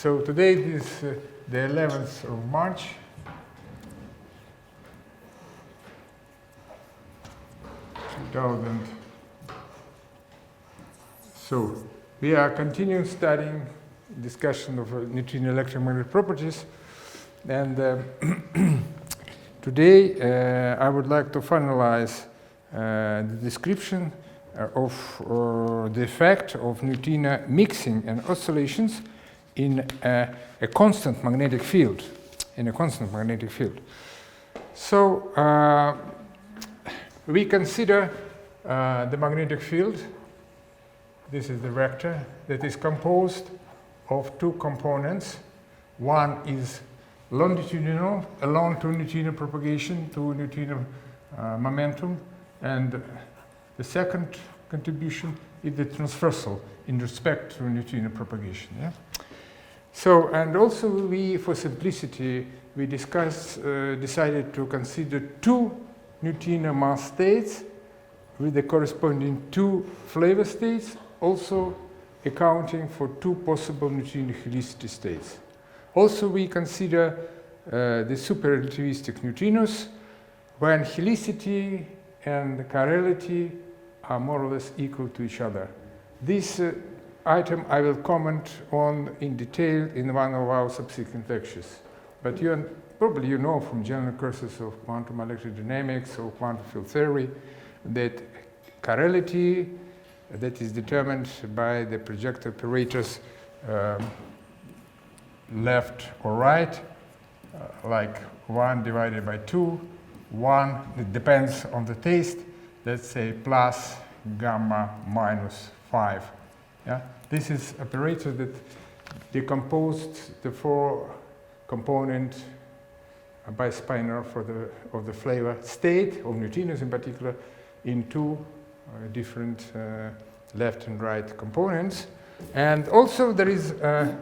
So today is the 11th of March. So we are continuing studying discussion of neutrino electromagnetic properties, and today I would like to finalize the description of the effect of neutrino mixing and oscillations in a constant magnetic field. So we consider the magnetic field. This is the vector that is composed of two components. One is longitudinal, along to neutrino propagation, to neutrino momentum, and the second contribution is the transversal in respect to neutrino propagation. Yeah? So, and also we, for simplicity, we decided to consider two neutrino mass states with the corresponding two flavor states, also accounting for two possible neutrino helicity states. Also, we consider the super-relativistic neutrinos when helicity and chirality are more or less equal to each other. This item I will comment on in detail in one of our subsequent lectures. But probably you know from general courses of quantum electrodynamics or quantum field theory that chirality, that is determined by the projector operators left or right, like 1 divided by 2, 1, it depends on the taste, let's say plus, gamma, minus 5. Yeah? This is operator that decomposed the four-component bispinor of the flavor state, of neutrinos in particular, in two different left and right components. And also there is a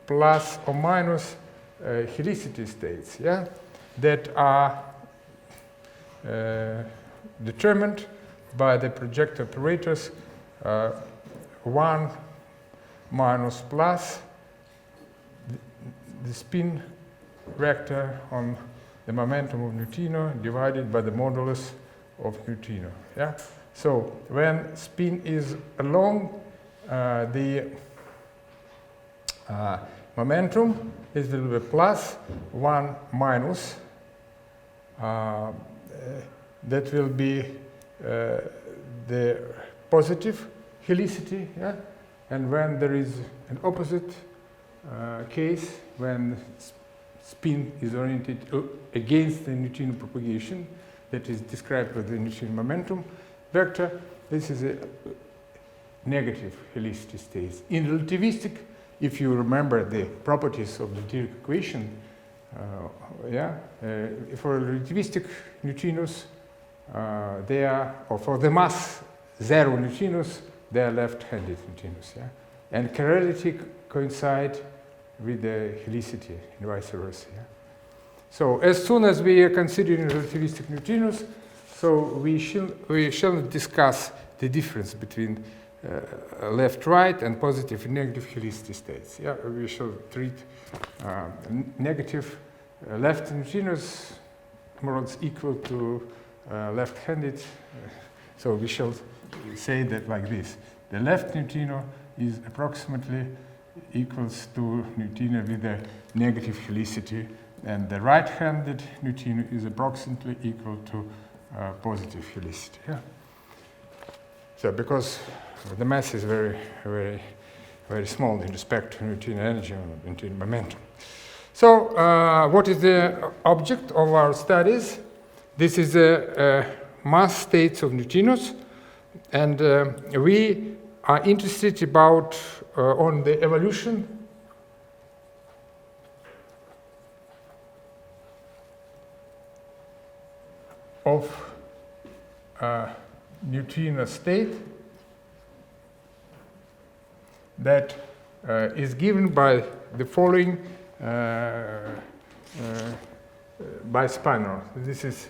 plus or minus helicity states, yeah, that are determined by the projector operators 1 minus plus the spin vector on the momentum of neutrino divided by the modulus of neutrino. Yeah? So when spin is along the momentum, it will be plus 1 minus. That will be the positive helicity, yeah? And when there is an opposite case, when spin is oriented against the neutrino propagation, that is described by the neutrino momentum vector, this is a negative helicity state. In relativistic, if you remember the properties of the theoretic equation, for relativistic neutrinos, they are, or for the mass zero neutrinos, they are left-handed neutrinos. Yeah? And chirality coincide with the helicity and vice versa. Yeah? So as soon as we are considering relativistic neutrinos, so we shall discuss the difference between left-right and positive and negative helicity states. Yeah? We shall treat negative left neutrinos more or less equal to left-handed. So we shall say that like this. The left neutrino is approximately equals to neutrino with a negative helicity, and the right-handed neutrino is approximately equal to positive helicity. Yeah? So because the mass is very, very, very small in respect to neutrino energy and neutrino momentum. So what is the object of our studies? This is the mass states of neutrinos, and we are interested about on the evolution of neutrino state that is given by the following bispinor. This is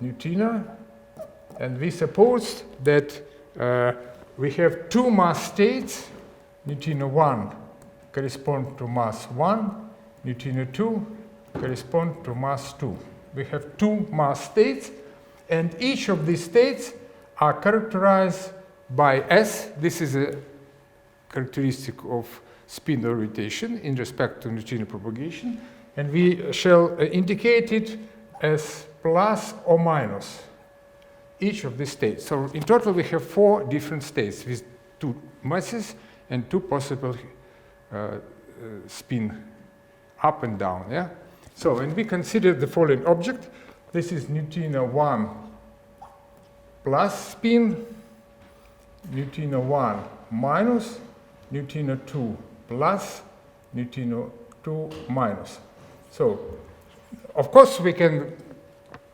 neutrino, and we suppose that we have two mass states neutrino 1 correspond to mass 1, neutrino 2 correspond to mass 2. We have two mass states, and each of these states are characterized by S. This is a characteristic of spin rotation in respect to neutrino propagation, and we shall indicate it as plus or minus each of these states. So in total we have four different states with two masses and two possible spin up and down. Yeah. So when we consider the following object, this is neutrino 1 plus spin, neutrino 1 minus, neutrino 2 plus, neutrino 2 minus. So, of course, we can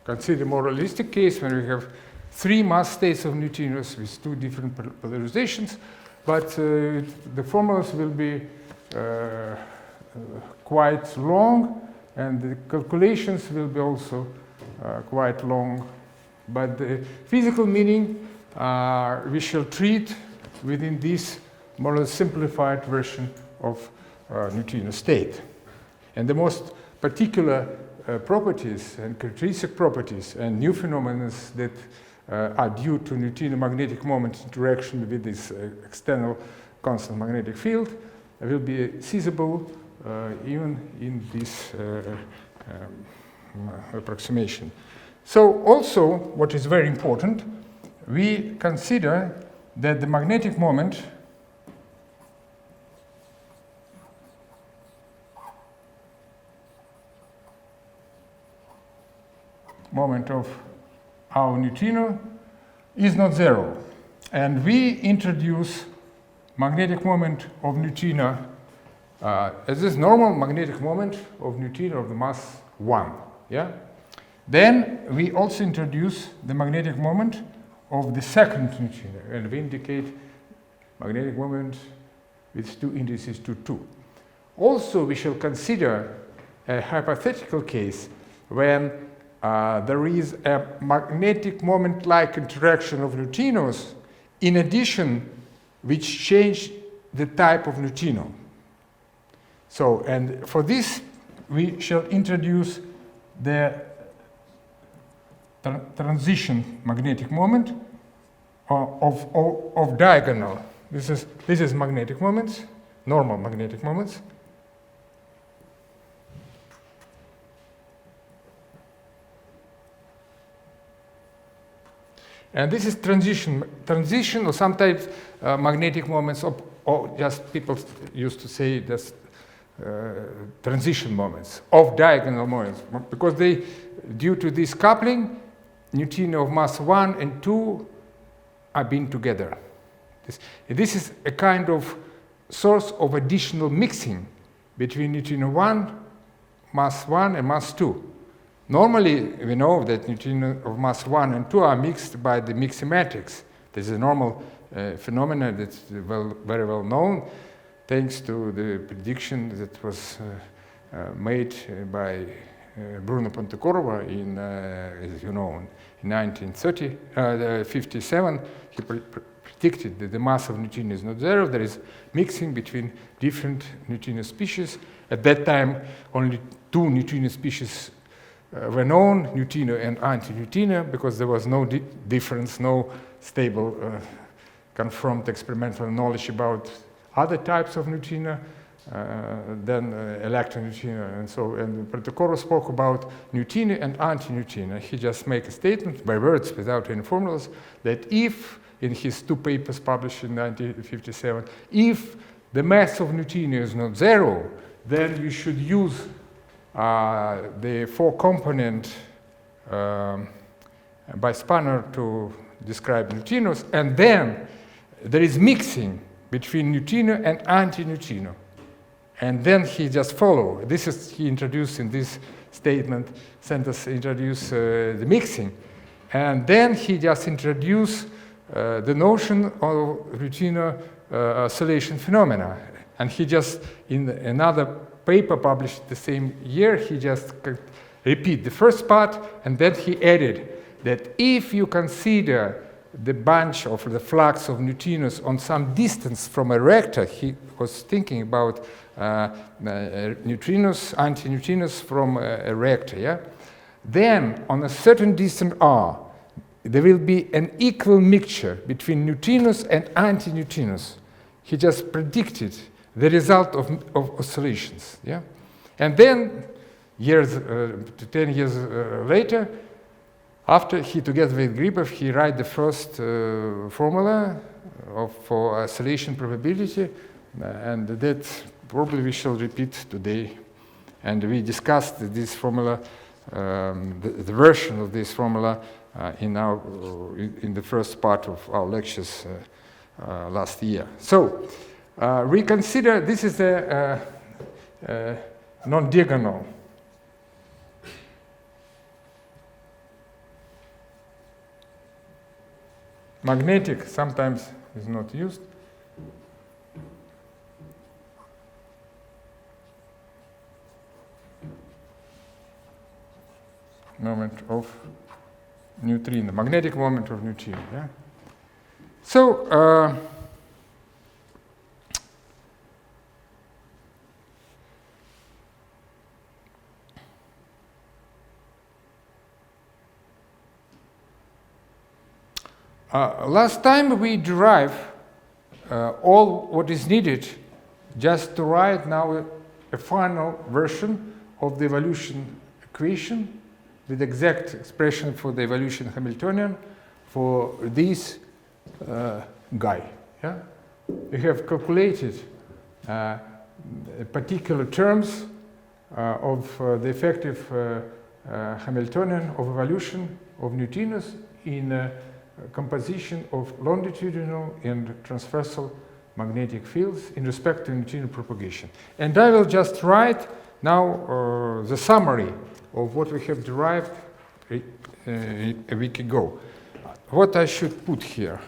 consider a more realistic case when we have three mass states of neutrinos with two different polarizations, but the formulas will be quite long, and the calculations will be also quite long. But the physical meaning we shall treat within this more or less simplified version of neutrino state. And the most particular properties and characteristic properties and new phenomena that are due to neutrino magnetic moment interaction with this external constant magnetic field will be feasible even in this approximation. So also, what is very important, we consider that the magnetic moment of our neutrino is not zero. And we introduce magnetic moment of neutrino as this normal magnetic moment of neutrino of the mass 1. Yeah? Then we also introduce the magnetic moment of the second neutrino, and we indicate magnetic moment with two indices to 2. Also, we shall consider a hypothetical case when there is a magnetic moment-like interaction of neutrinos, in addition, which change the type of neutrino. So, and for this, we shall introduce the transition magnetic moment of diagonal. This is magnetic moments, normal magnetic moments. And this is transition or sometimes magnetic moments, or just people used to say just transition moments, of diagonal moments, because they, due to this coupling, neutrino of mass 1 and 2 are being together. This is a kind of source of additional mixing between neutrino 1, mass 1 and mass 2. Normally, we know that neutrino of mass 1 and 2 are mixed by the mixing matrix. This is a normal phenomenon that's very well known, thanks to the prediction that was made by Bruno Pontecorvo in, as you know, in 1957. He predicted that the mass of neutrino is not zero. There is mixing between different neutrino species. At that time, only two neutrino species were known, neutrino and antineutrino, because there was no difference, no stable confirmed experimental knowledge about other types of neutrino than electroneutrino. And so, and Pontecorvo spoke about neutrino and antineutrino. He just made a statement by words without any formulas that if, in his two papers published in 1957, if the mass of neutrino is not zero, then you should use the four-component bispanner to describe neutrinos, and then there is mixing between neutrino and antineutrino. And then he just follow. This is, he introduced in this statement, sentence introduce the mixing. And then he just introduced the notion of neutrino oscillation phenomena. And he just, in another paper published the same year, he just repeat the first part, and then he added that if you consider the bunch of the flux of neutrinos on some distance from a reactor. He was thinking about neutrinos, antineutrinos from a reactor. Yeah? Then, on a certain distance r, there will be an equal mixture between neutrinos and antineutrinos. He just predicted the result of oscillations. Yeah? And then, 10 years later, after he, together with Gribov, he write the first formula for oscillation probability, and that probably we shall repeat today. And we discussed this formula, the version of this formula, in the first part of our lectures last year. So we consider this is a non-diagonal. Magnetic sometimes is not used. Moment of neutrino, magnetic moment of neutrino. Yeah? So, last time we derive all what is needed just to write now a final version of the evolution equation with exact expression for the evolution Hamiltonian for this guy. Yeah? We have calculated particular terms of the effective Hamiltonian of evolution of neutrinos in composition of longitudinal and transversal magnetic fields in respect to neutrino propagation. And I will just write now the summary of what we have derived a week ago. What I should put here?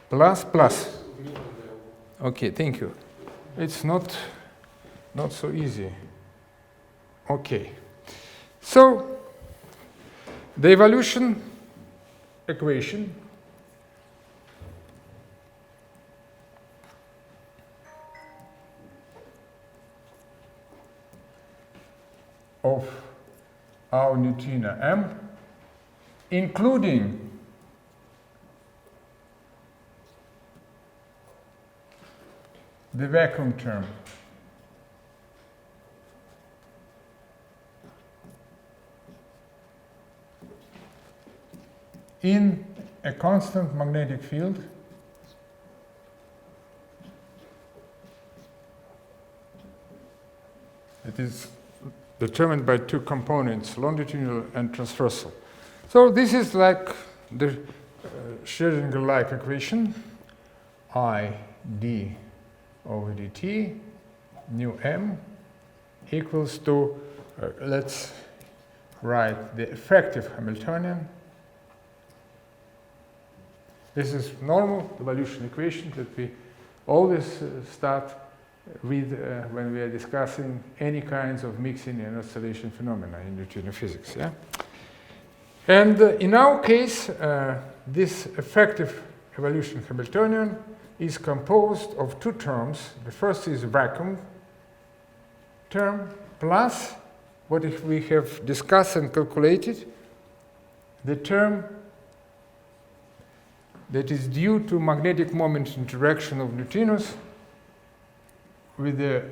Plus, plus. Okay, thank you. It's not so easy. Okay. So, the evolution equation of our neutrino M, including the vacuum term in a constant magnetic field it is determined by two components, longitudinal and transversal. So this is like the Schrödinger-like equation, I d over dt nu m equals to, let's write the effective Hamiltonian. This is normal evolution equation that we always start with when we are discussing any kinds of mixing and oscillation phenomena in neutrino physics. Yeah? And in our case, this effective evolution Hamiltonian is composed of two terms. The first is vacuum term plus what we have discussed and calculated, the term that is due to magnetic moment interaction of neutrinos with the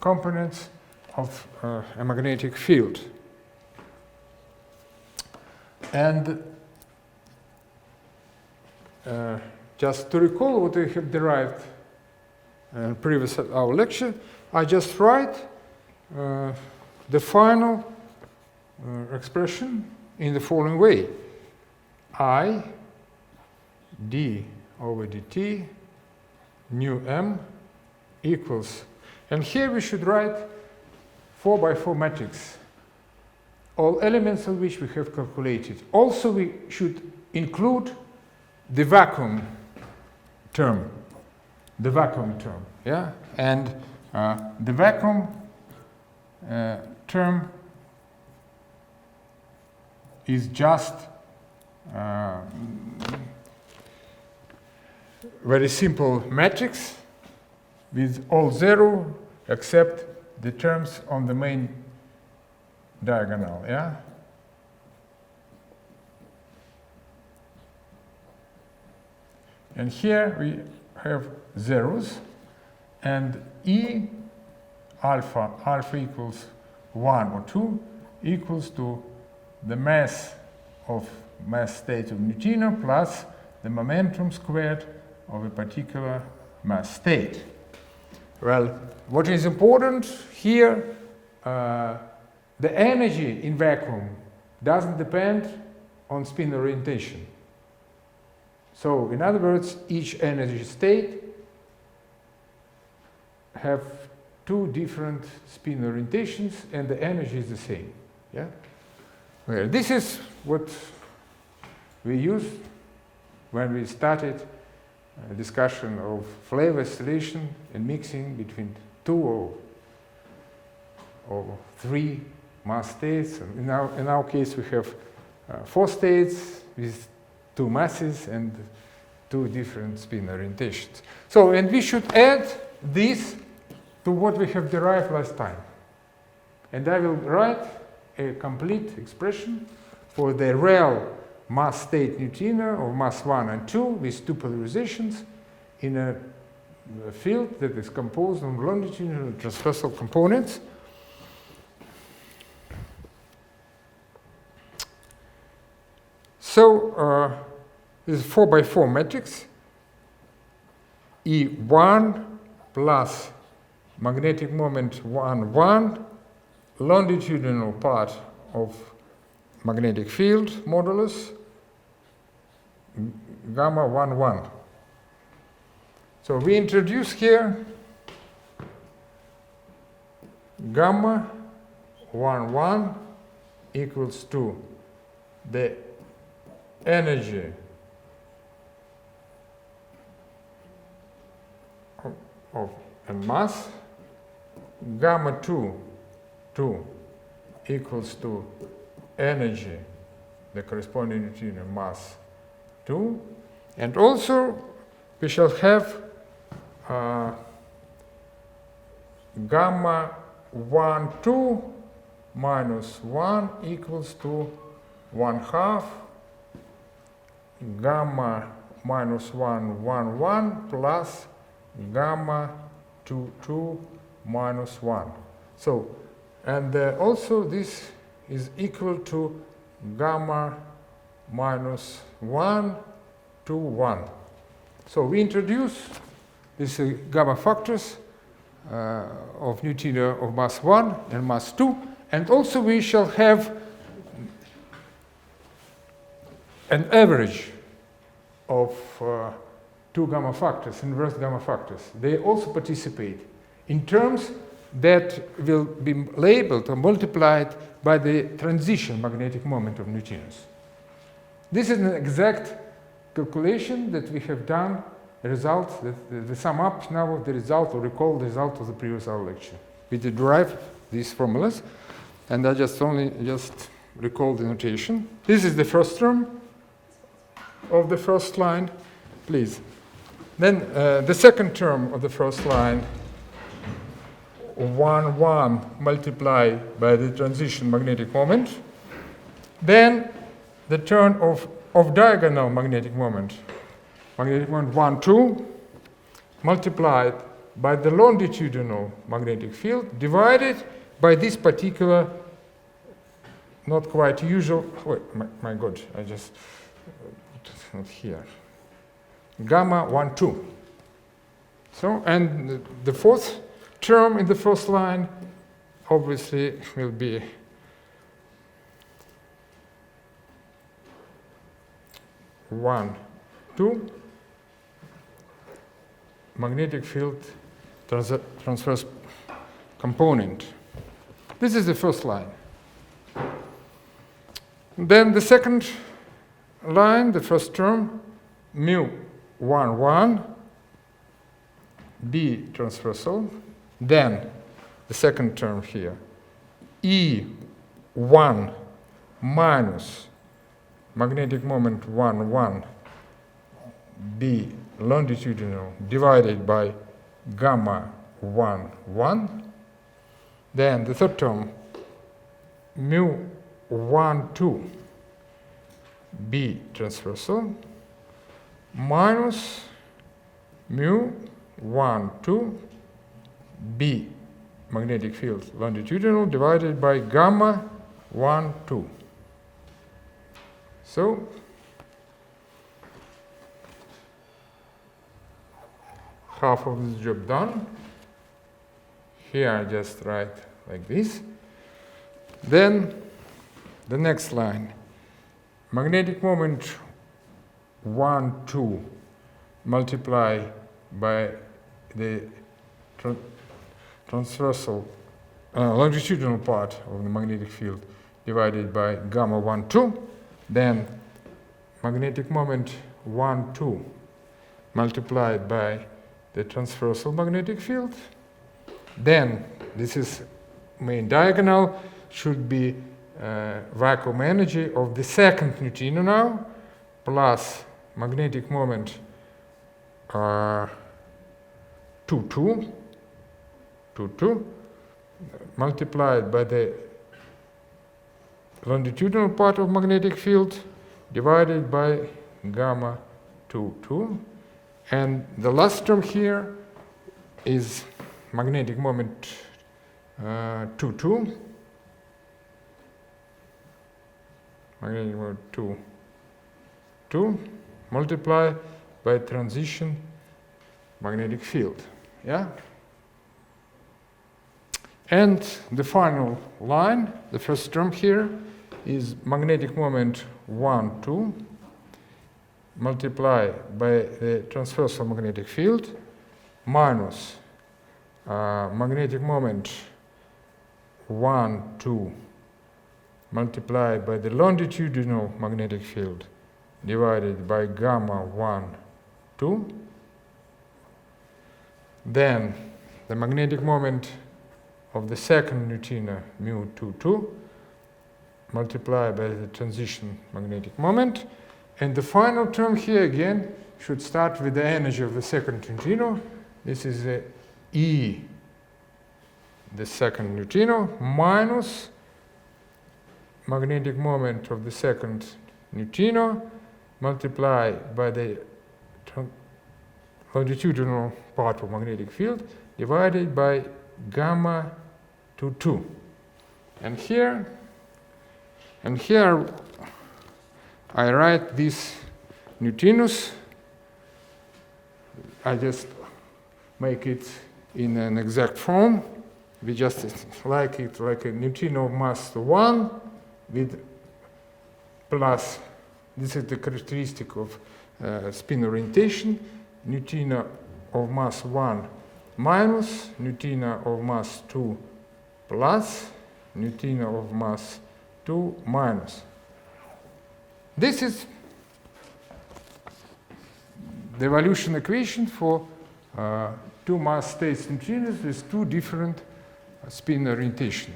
components of a magnetic field. And just to recall what we have derived in previous our lecture, I just write the final expression in the following way. I d over dt nu m equals, and here we should write 4x4 matrix, all elements of which we have calculated. Also we should include the vacuum term, yeah, and the vacuum term is just very simple matrix with all zero except the terms on the main diagonal, yeah? And here we have zeros, and E alpha equals 1 or 2 equals to the mass state of neutrino plus the momentum squared of a particular mass state. Well, what is important here, the energy in vacuum doesn't depend on spin orientation. So, in other words, each energy state have two different spin orientations and the energy is the same. Yeah? Well, this is what we used when we started a discussion of flavor oscillation and mixing between 2 or 3 mass states. In our case, we have 4 states with 2 masses and 2 different spin orientations. So, and we should add this to what we have derived last time. And I will write a complete expression for the real mass state neutrino of mass 1 and 2 with 2 polarizations in a field that is composed of longitudinal transversal components. So this is 4x4 matrix. E1 plus magnetic moment 1, 1, longitudinal part of magnetic field modulus, gamma 1, 1. So we introduce here gamma 1, 1 equals to the energy of a mass, gamma 2 equals to energy, the corresponding neutrino mass 2, and also we shall have gamma 1, 2 minus 1 equals to 1/2 gamma minus 1, 1, 1 plus gamma 2, 2 minus 1. So, and also this is equal to gamma minus 1, 2, 1. So we introduce these gamma factors of neutrino of mass 1 and mass 2, and also we shall have an average of 2 gamma factors, inverse gamma factors. They also participate in terms that will be labeled or multiplied by the transition magnetic moment of neutrinos. This is an exact calculation that we have done, the result, the sum up now of the result, or recall the result of the previous hour lecture. We derive these formulas, and I just recall the notation. This is the first term of the first line, please. Then the second term of the first line, 1, 1 multiplied by the transition magnetic moment. Then the term of diagonal magnetic moment 1, 2, multiplied by the longitudinal magnetic field, divided by this particular, not quite usual, wait, my God, I just, it's not here, gamma 1, 2. So, and the fourth term in the first line obviously will be one, 2, magnetic field transverse component. This is the first line. Then the second line, the first term, mu 1, 1, B transversal. Then the second term here, E1 minus magnetic moment 1, 1 be longitudinal divided by gamma 1, 1. Then the third term, mu 1, 2 be transversal minus mu 1, 2 be magnetic field longitudinal divided by gamma 1, 2. So half of this job done. Here I just write like this. Then the next line, magnetic moment 1, 2 multiply by the transversal longitudinal part of the magnetic field divided by gamma 1, 2. Then magnetic moment 1, 2 multiplied by the transversal magnetic field. Then this is main diagonal, should be vacuum energy of the second neutrino now, plus magnetic moment 2, 2 multiplied by the longitudinal part of magnetic field divided by gamma 2, 2. And the last term here is magnetic moment 2, 2. Magnetic moment 2, 2 multiplied by transition magnetic field. Yeah? And the final line, the first term here, is magnetic moment 1, 2 multiplied by the transversal magnetic field minus magnetic moment 1, 2 multiplied by the longitudinal magnetic field divided by gamma 1, 2. Then the magnetic moment of the second neutrino, mu 2, 2, multiplied by the transition magnetic moment. And the final term here again should start with the energy of the second neutrino. This is the E, the second neutrino, minus magnetic moment of the second neutrino multiplied by the longitudinal part of magnetic field divided by gamma 2, 2. And here I write these neutrinos. I just make it in an exact form. We just like it like a neutrino of mass 1 with plus, this is the characteristic of spin orientation, neutrino of mass 1 minus neutrino of mass 2 plus neutrino of mass 2 minus. This is the evolution equation for two mass states neutrinos with two different spin orientations.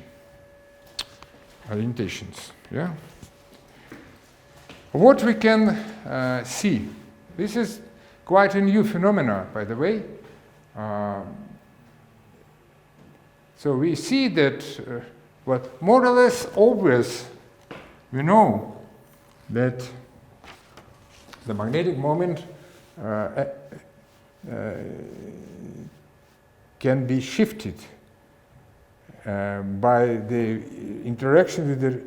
Yeah. What we can see, this is quite a new phenomenon, by the way. So we see that what more or less obvious, we know that the magnetic moment can be shifted by the interaction with the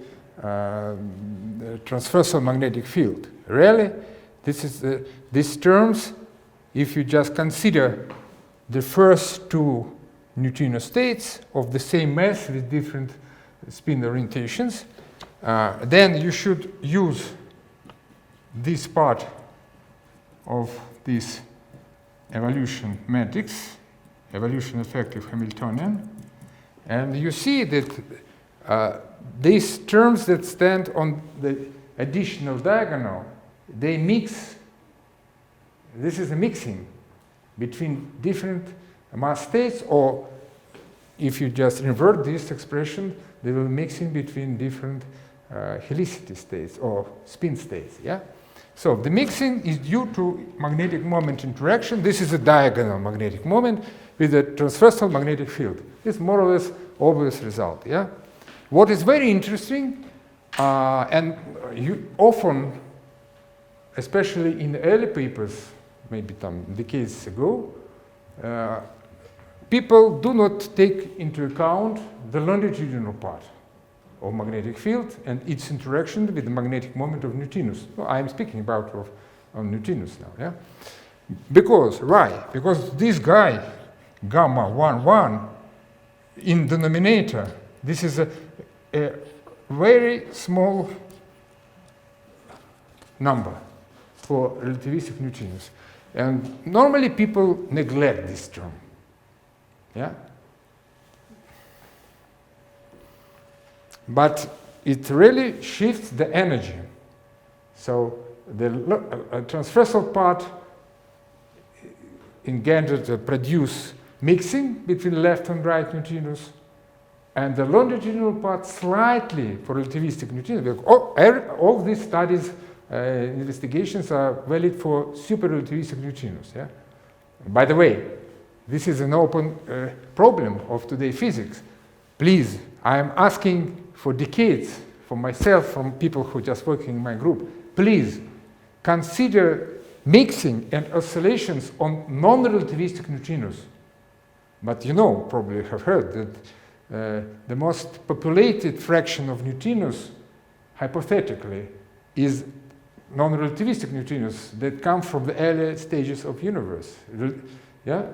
transversal magnetic field. Really, this is these terms, if you just consider the first two neutrino states of the same mass with different spin orientations, then you should use this part of this evolution matrix, evolution effective Hamiltonian, and you see that these terms that stand on the additional diagonal, they mix. This is a mixing between different mass states, or if you just invert this expression, they will mixing between different helicity states or spin states. Yeah. So the mixing is due to magnetic moment interaction. This is a diagonal magnetic moment with a transversal magnetic field. It's more or less obvious result. Yeah. What is very interesting, and you often, especially in the early papers, maybe some decades ago, people do not take into account the longitudinal part of magnetic field and its interaction with the magnetic moment of neutrinos. Well, I am speaking about neutrinos now. Yeah? Because, why? Because this guy, gamma 1,1, in denominator, this is a very small number for relativistic neutrinos. And normally people neglect this term. Yeah? But it really shifts the energy. So the transversal part engenders produce mixing between left and right neutrinos, and the longitudinal part slightly for relativistic neutrinos. All these studies, investigations are valid for super relativistic neutrinos. Yeah? By the way, this is an open problem of today's physics. Please, I am asking for decades, for myself, from people who are just working in my group, please consider mixing and oscillations on non-relativistic neutrinos. But you know, probably you have heard that the most populated fraction of neutrinos, hypothetically, is non-relativistic neutrinos that come from the early stages of universe. Yeah?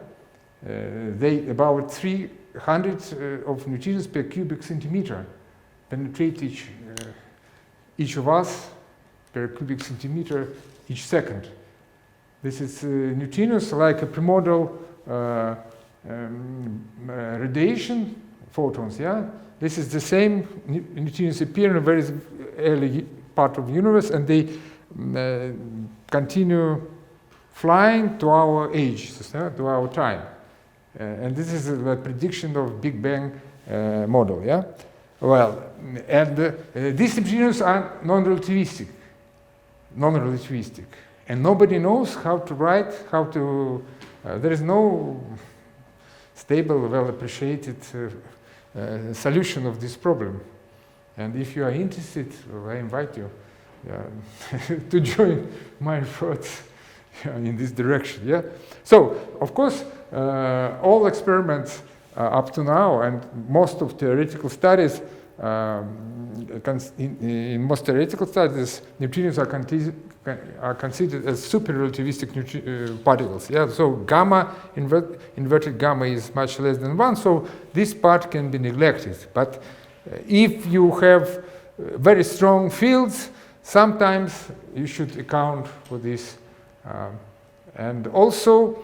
They about 300 of neutrinos per cubic centimeter penetrate each of us per cubic centimeter each second. This is neutrinos like a primordial radiation photons. Yeah, this is the same neutrinos appear in a very early part of the universe, and they continue flying to our age, to our time. And this is the prediction of Big Bang model. Yeah. Well, and these neutrinos are non-relativistic, and nobody knows how to write, there is no stable, well-appreciated solution of this problem. And if you are interested, I invite you to join my efforts in this direction. Yeah. So, of course, all experiments up to now, and most of theoretical studies, in most theoretical studies, neutrinos are considered as super relativistic particles. Yeah? So gamma, inverted gamma is much less than 1, so this part can be neglected. But if you have very strong fields, sometimes you should account for this. And also,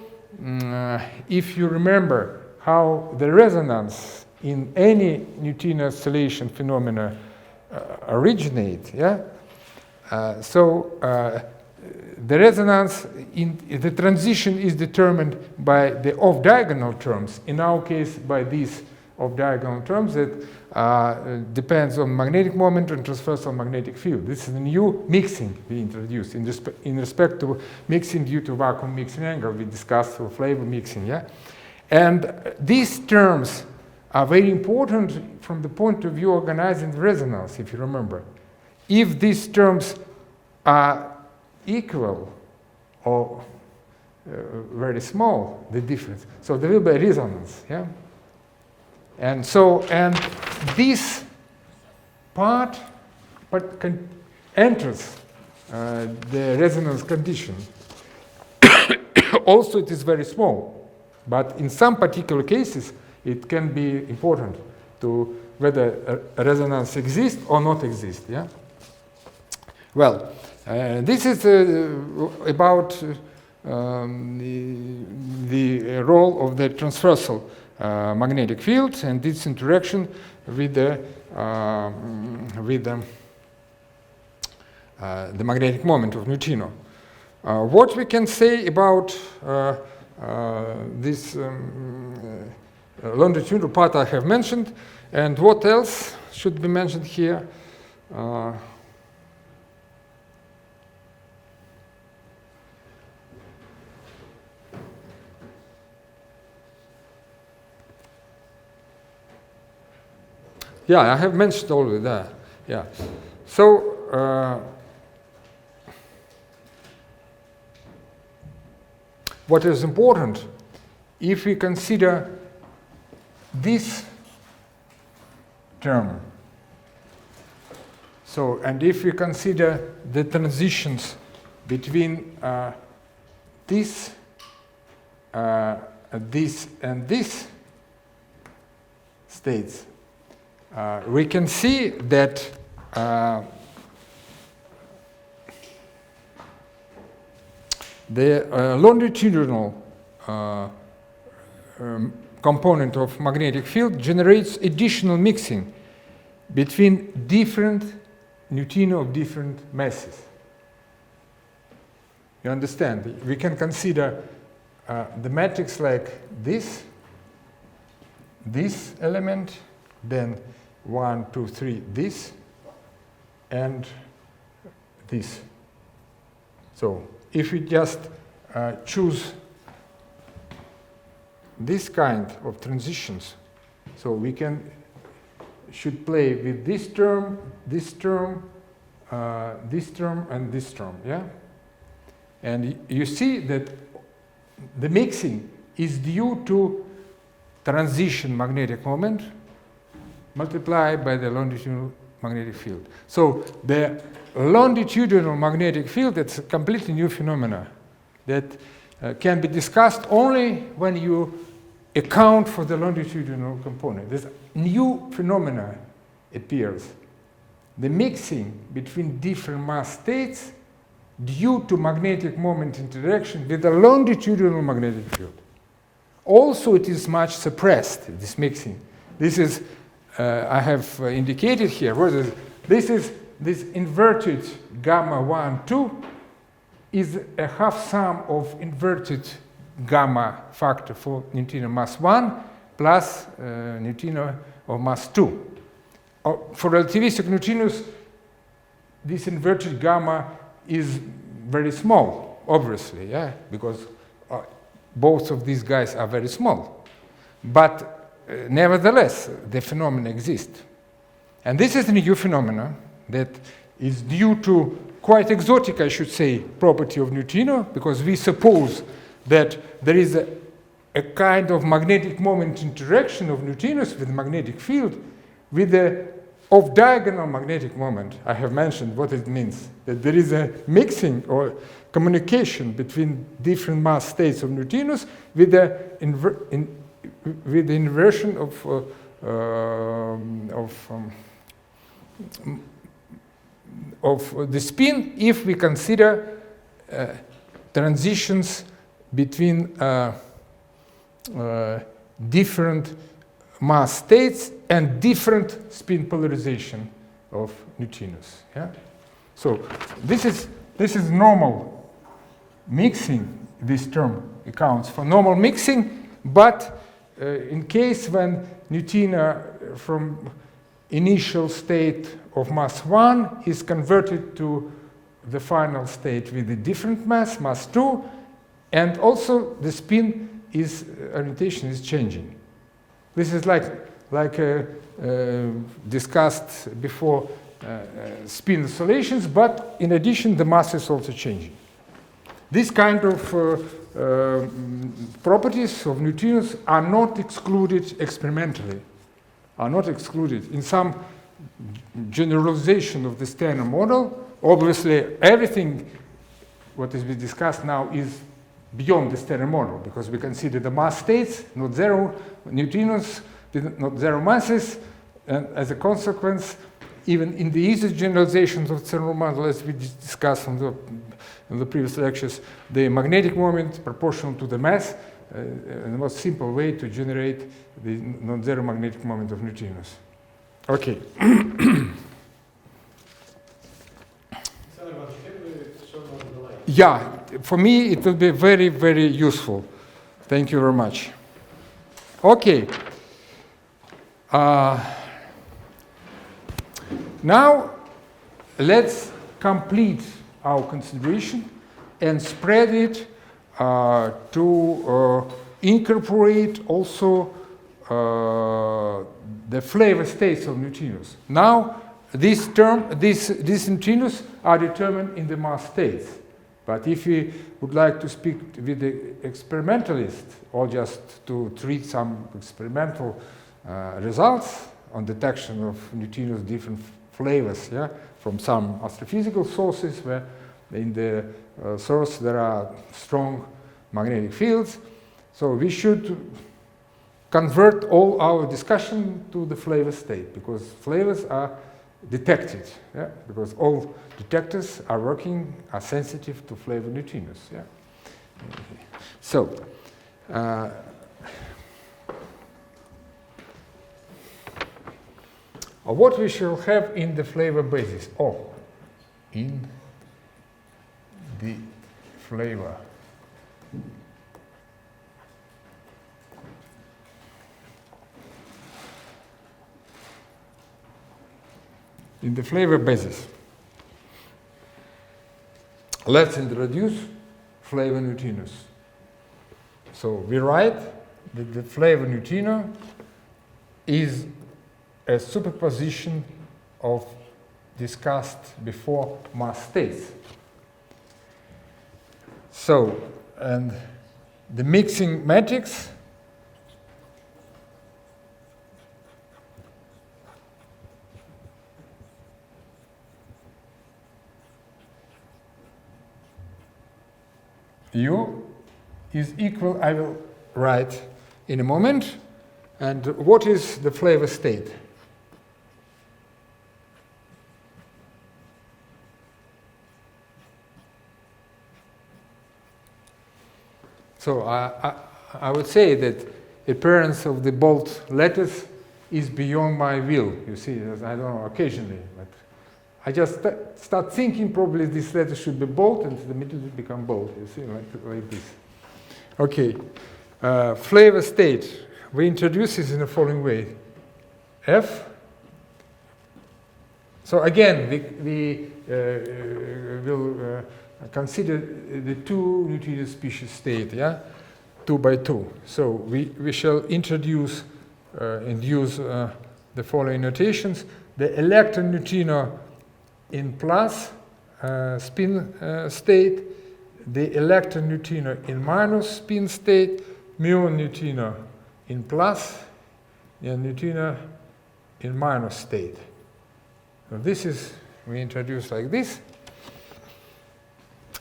if you remember how the resonance in any neutrino oscillation phenomena originate, yeah? The resonance in the transition is determined by the off-diagonal terms. In our case, by these off-diagonal terms that depends on magnetic moment and transversal magnetic field. This is a new mixing we introduced in respect to mixing due to vacuum mixing angle. We discussed for flavor mixing, yeah. And these terms are very important from the point of view of organizing the resonance, if you remember. If these terms are equal or very small, the difference, so there will be a resonance, yeah? And this part enters the resonance condition. Also, it is very small. But in some particular cases, it can be important to whether a resonance exists or not exists. Yeah. Well, this is about the role of the transversal magnetic field and its interaction with the magnetic moment of neutrino. What we can say about this longitudinal part I have mentioned, and what else should be mentioned here? Yeah, I have mentioned already that. Yeah. So, what is important, if we consider this term, so, and if we consider the transitions between this and this states, we can see that the longitudinal component of magnetic field generates additional mixing between different neutrino of different masses. You understand? We can consider the matrix like this element, then 1, 2, 3, this, and this. So if we just choose this kind of transitions, so we should play with this term, this term, this term, and this term, yeah? And you see that the mixing is due to transition magnetic moment multiplied by the longitudinal magnetic field. So the longitudinal magnetic field, it's a completely new phenomena that can be discussed only when you account for the longitudinal component. This new phenomena appears. The mixing between different mass states due to magnetic moment interaction with the longitudinal magnetic field. Also, it is much suppressed, this mixing. This is, I have indicated here, this inverted gamma 1, 2 is a half sum of inverted gamma factor for neutrino mass 1 plus neutrino of mass 2. For relativistic neutrinos, this inverted gamma is very small, obviously, yeah, because both of these guys are very small. But nevertheless, the phenomena exist. And this is a new phenomena that is due to quite exotic, I should say, property of neutrino, because we suppose that there is a kind of magnetic moment interaction of neutrinos with the magnetic field with the off-diagonal magnetic moment. I have mentioned what it means, that there is a mixing or communication between different mass states of neutrinos with the inversion of the spin if we consider transitions between different mass states and different spin polarization of neutrinos. Yeah? So this is normal mixing. This term accounts for normal mixing, but in case when neutrino from initial state of mass 1 is converted to the final state with a different mass, mass 2, and also the spin orientation is changing. This is like discussed before spin oscillations, but in addition, the mass is also changing. This kind of properties of neutrinos are not excluded experimentally, are not excluded. In some generalization of the Standard Model, obviously everything what is being discussed now is beyond the Standard Model, because we consider the mass states, not zero, neutrinos, not zero masses, and as a consequence, even in the easy generalizations of the Standard Model, as we discussed in the previous lectures, the magnetic moment proportional to the mass, the most simple way to generate the non-zero magnetic moment of neutrinos. Okay. Yeah, for me it will be very, very useful. Thank you very much. Okay. Now let's complete our consideration and spread it to incorporate also the flavor states of neutrinos. Now, these neutrinos are determined in the mass states. But if you would like to speak with the experimentalist or just to treat some experimental results on detection of neutrinos different flavors, yeah, from some astrophysical sources where in the source there are strong magnetic fields, so we should convert all our discussion to the flavor state, because flavors are detected, yeah? Because all detectors are sensitive to flavor neutrinos. Yeah? So, what we shall have in the flavor basis? Oh, in the flavor. In the flavor basis, let's introduce flavor neutrinos. So we write that the flavor neutrino is a superposition of discussed before mass states. So, and the mixing matrix U is equal, I will write in a moment. And what is the flavor state? So I would say that appearance of the bold letters is beyond my will. You see, I don't know, occasionally. But I just start thinking probably this letter should be bold, and the middle will become bold. You see, like this. Okay. Flavor state. We introduce this in the following way. F. So again, we will consider the two neutrino species state, yeah, 2 by 2. So we shall introduce and use the following notations: the electron neutrino in plus spin state, the electron neutrino in minus spin state, muon neutrino in plus, and neutrino in minus state. So this is, we introduce like this.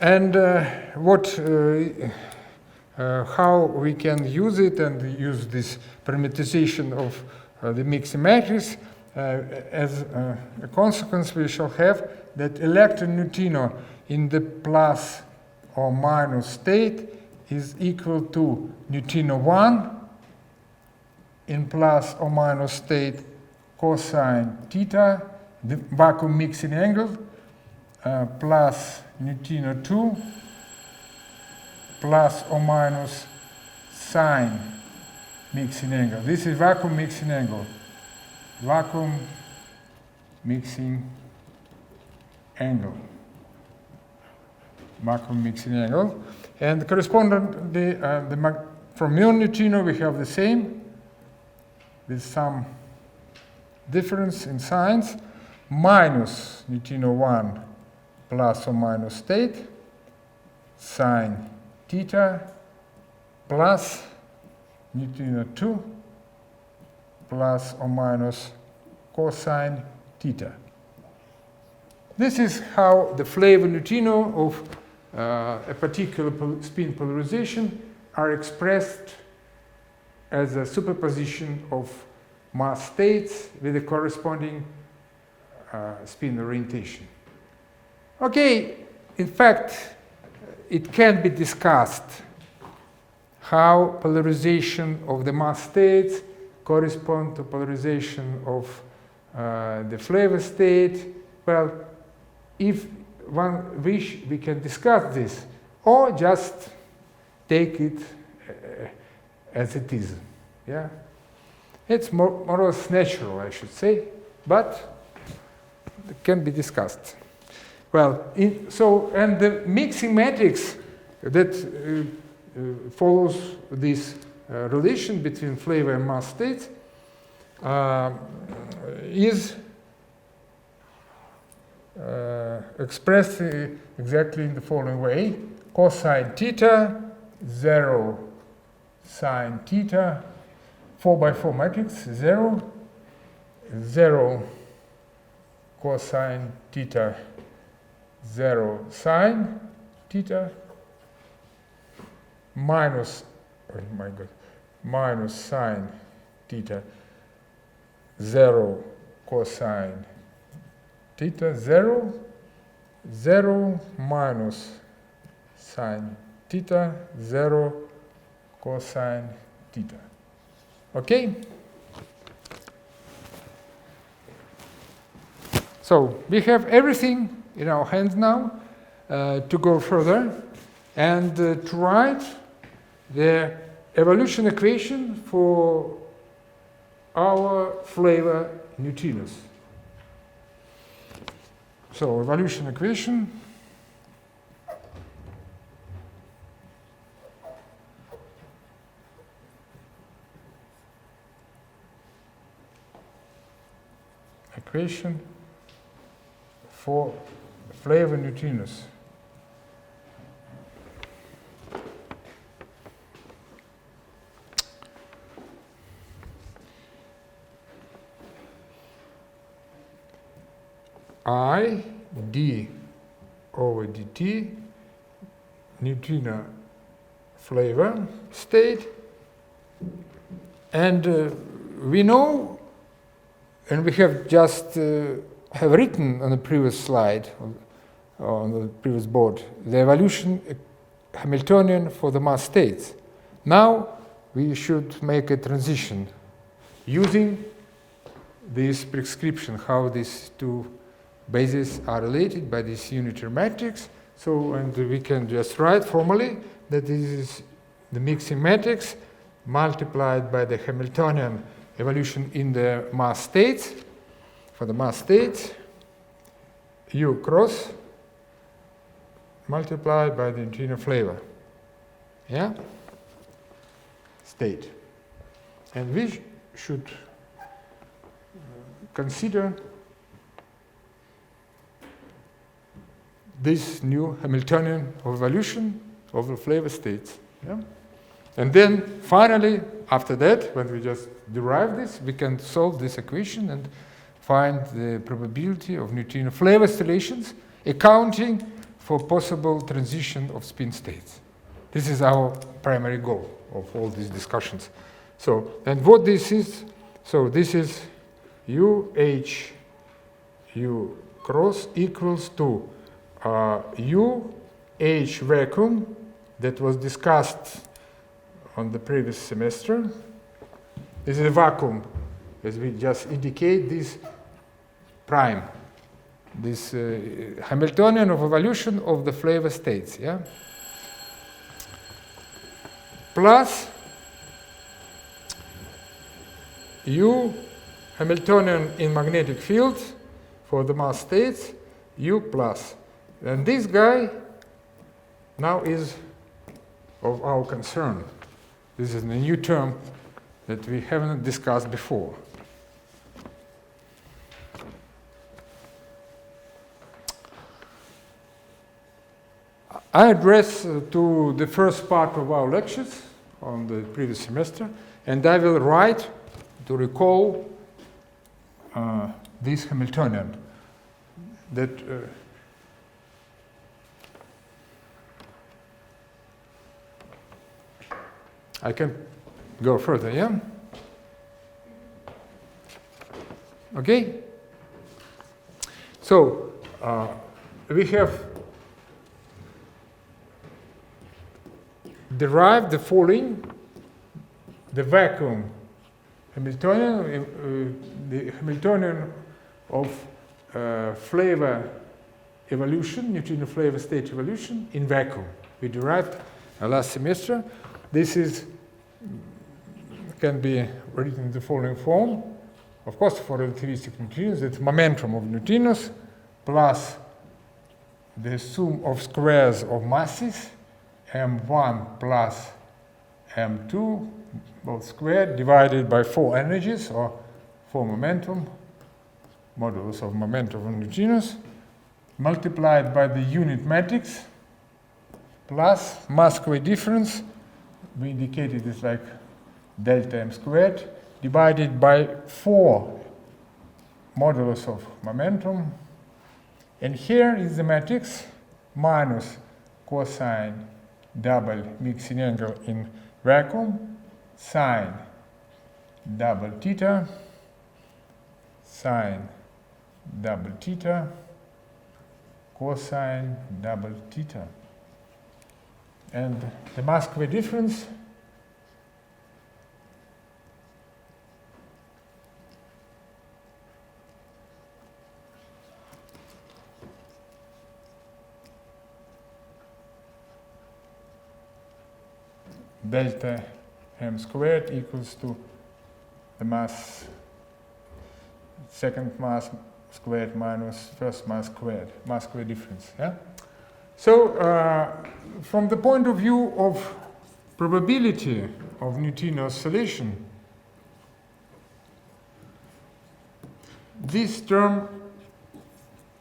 And how we can use it and use this parameterization of the mixing matrix. As a consequence, we shall have that electron neutrino in the plus or minus state is equal to neutrino 1 in plus or minus state cosine theta, the vacuum mixing angle, plus neutrino 2 plus or minus sine mixing angle. This is vacuum mixing angle. Vacuum mixing angle. Vacuum mixing angle. And corresponding from muon neutrino we have the same with some difference in signs, minus neutrino 1 plus or minus state sine theta plus neutrino 2 plus or minus cosine theta. This is how the flavor neutrino of a particular spin polarization are expressed as a superposition of mass states with a corresponding spin orientation. Okay, in fact, it can be discussed how polarization of the mass states correspond to polarization of the flavor state. Well, if one wish, we can discuss this, or just take it as it is. Yeah, it's more or less natural, I should say, but it can be discussed. Well, and the mixing matrix that follows this relation between flavor and mass states is expressed exactly in the following way: cosine theta, 0 sine theta, 4x4 matrix, 0, 0 cosine theta, 0 sine theta, minus, oh my God, minus sine theta, 0 cosine theta, 0, 0 minus sine theta, 0 cosine theta. Okay? So we have everything in our hands now to go further and to write the evolution equation for our flavor neutrinos. So evolution equation. Equation for flavor neutrinos. I d over dt neutrino flavor state, and we know, and we have just have written on the previous slide, on the previous board, the evolution Hamiltonian for the mass states. Now we should make a transition using this prescription, how these two bases are related by this unitary matrix. So, and we can just write formally that this is the mixing matrix multiplied by the Hamiltonian evolution in the mass states. For the mass states, U cross multiplied by the neutrino flavor. Yeah? State. And we should consider this new Hamiltonian evolution of the flavor states. Yeah? And then finally, after that, when we just derive this, we can solve this equation and find the probability of neutrino flavor relations, accounting for possible transition of spin states. This is our primary goal of all these discussions. So, and what this is, so this is UH U cross equals to UH vacuum that was discussed on the previous semester. This is a vacuum, as we just indicate this prime, this Hamiltonian of evolution of the flavor states, yeah? Plus U Hamiltonian in magnetic field for the mass states, U plus. And this guy now is of our concern. This is a new term that we haven't discussed before. I address to the first part of our lectures on the previous semester, and I will write to recall this Hamiltonian that I can go further, yeah? Okay? So, we have derived the following: the vacuum Hamiltonian, the Hamiltonian of flavor evolution, neutrino flavor state evolution in vacuum. We derived last semester. This is can be written in the following form. Of course, for relativistic neutrinos, it's momentum of neutrinos plus the sum of squares of masses, m1 plus m2, both squared, divided by 4 energies, or 4 momentum, modulus of momentum of neutrinos, multiplied by the unit matrix, plus mass square difference, we indicated this like delta m squared, divided by 4 modulus of momentum. And here is the matrix minus cosine double mixing angle in vacuum, sine double theta, sine double theta, cosine double theta. And the mass square difference delta m squared equals to the mass, second mass squared minus first mass square difference. Yeah? So, from the point of view of probability of neutrino oscillation, these terms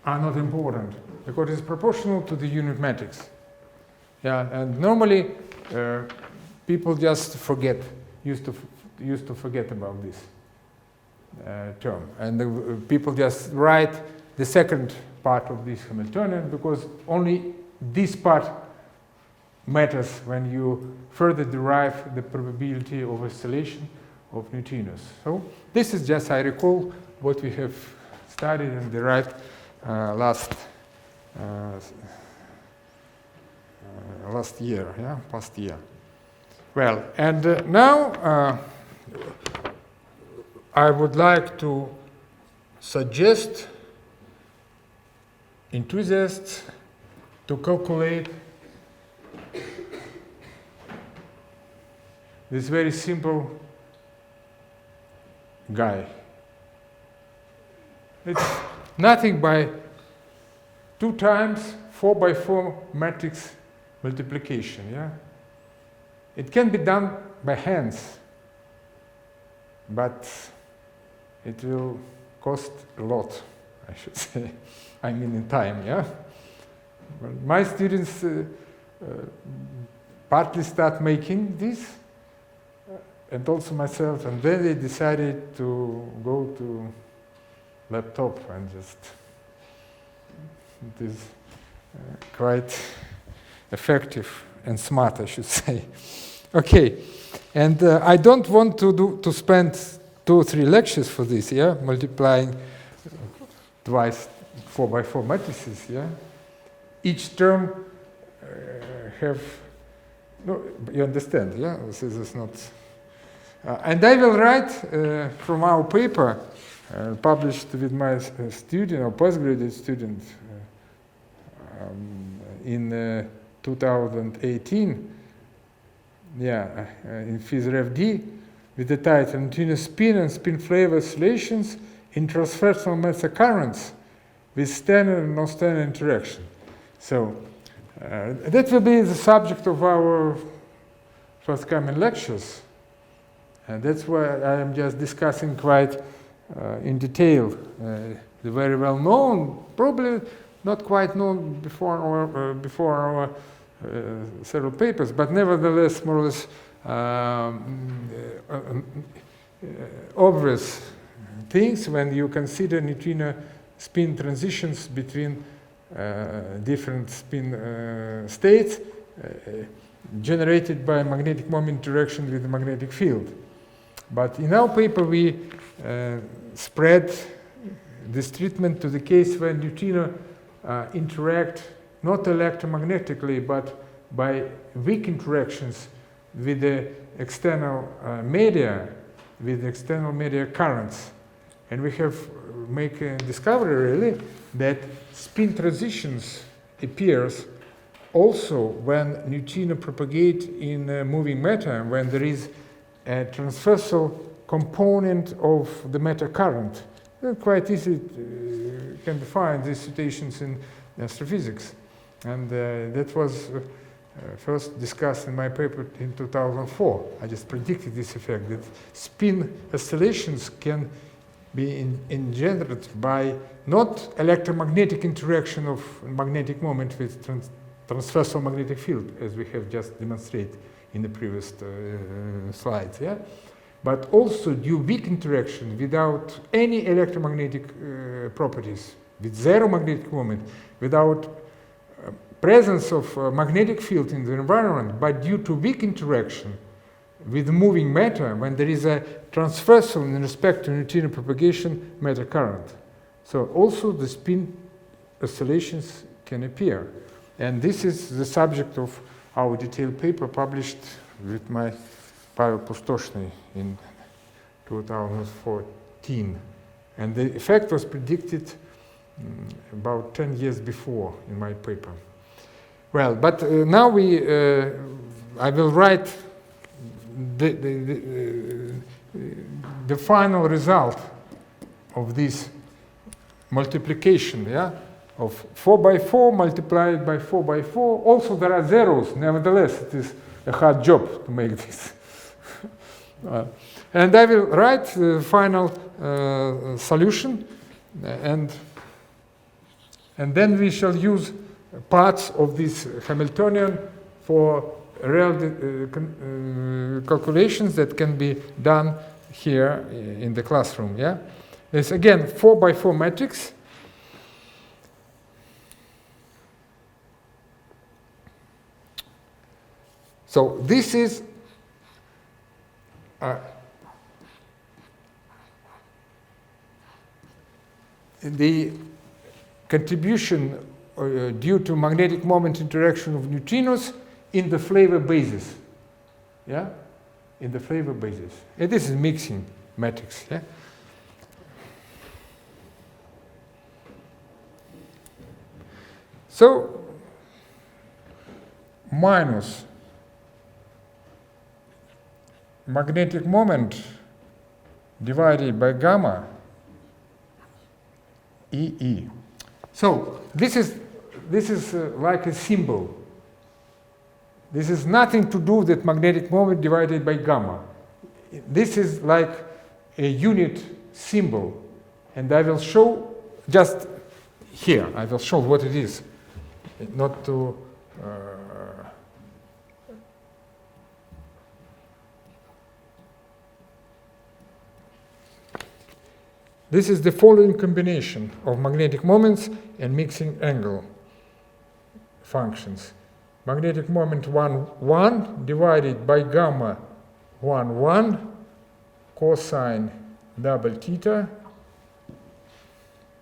are not important because it's proportional to the unit matrix. Yeah, and normally people just used to forget about this term, and people just write the second part of this Hamiltonian because only this part matters when you further derive the probability of oscillation of neutrinos. So this is just, I recall, what we have studied and derived last year, yeah, past year. Well, and now I would like to suggest enthusiasts to calculate this very simple guy. It's nothing by 2 times 4 by 4 matrix multiplication. Yeah, it can be done by hands, but it will cost a lot, I should say. I mean, in time. Yeah. Well, my students partly start making this, and also myself, and then they decided to go to laptop and just, it is quite effective and smart, I should say. Okay, and I don't want to spend 2 or 3 lectures for this, yeah, multiplying twice 4 by 4 matrices, yeah. Each term have, no, you understand, yeah, this is not, and I will write from our paper published with my student or postgraduate student in 2018, yeah, in PhysRevD, with the title Neutrino spin and spin flavor oscillations in transversal matter currents with standard and non-standard interaction. So that will be the subject of our forthcoming lectures, and that's why I am just discussing quite in detail the very well known, probably not quite known before our several papers, but nevertheless more or less obvious things when you consider neutrino spin transitions between different spin states generated by magnetic moment interaction with the magnetic field. But in our paper we spread this treatment to the case when neutrino interact not electromagnetically but by weak interactions with the external media, with external media currents. And we have make a discovery really that spin transitions appears also when neutrino propagate in moving matter, when there is a transversal component of the matter current. Quite easy can define these situations in astrophysics. And that was first discussed in my paper in 2004. I just predicted this effect, that spin oscillations can be engendered by not electromagnetic interaction of magnetic moment with transversal magnetic field, as we have just demonstrated in the previous slides, yeah? But also due weak interaction without any electromagnetic properties, with zero magnetic moment, without presence of magnetic field in the environment, but due to weak interaction with moving matter, when there is a transversal in respect to neutrino propagation matter current. So also the spin oscillations can appear. And this is the subject of our detailed paper published with my Pavel Pustoshny in 2014. And the effect was predicted about 10 years before in my paper. Well, but now I will write the final result of this multiplication, yeah, of 4 by 4 multiplied by 4 by 4. Also there are zeros, nevertheless it is a hard job to make this. And I will write the final solution, and then we shall use parts of this Hamiltonian for real calculations that can be done here in the classroom. Yeah, it's again 4 by 4 matrix. So this is the contribution due to magnetic moment interaction of neutrinos in the flavor basis. Yeah, in the flavor basis. And this is mixing matrix. Yeah. So minus magnetic moment divided by gamma EE. So this is like a symbol. This is nothing to do with magnetic moment divided by gamma. This is like a unit symbol, and I will show just here. I will show what it is, not to. This is the following combination of magnetic moments and mixing angle functions. Magnetic moment 1, 1 divided by gamma 1, 1 cosine double theta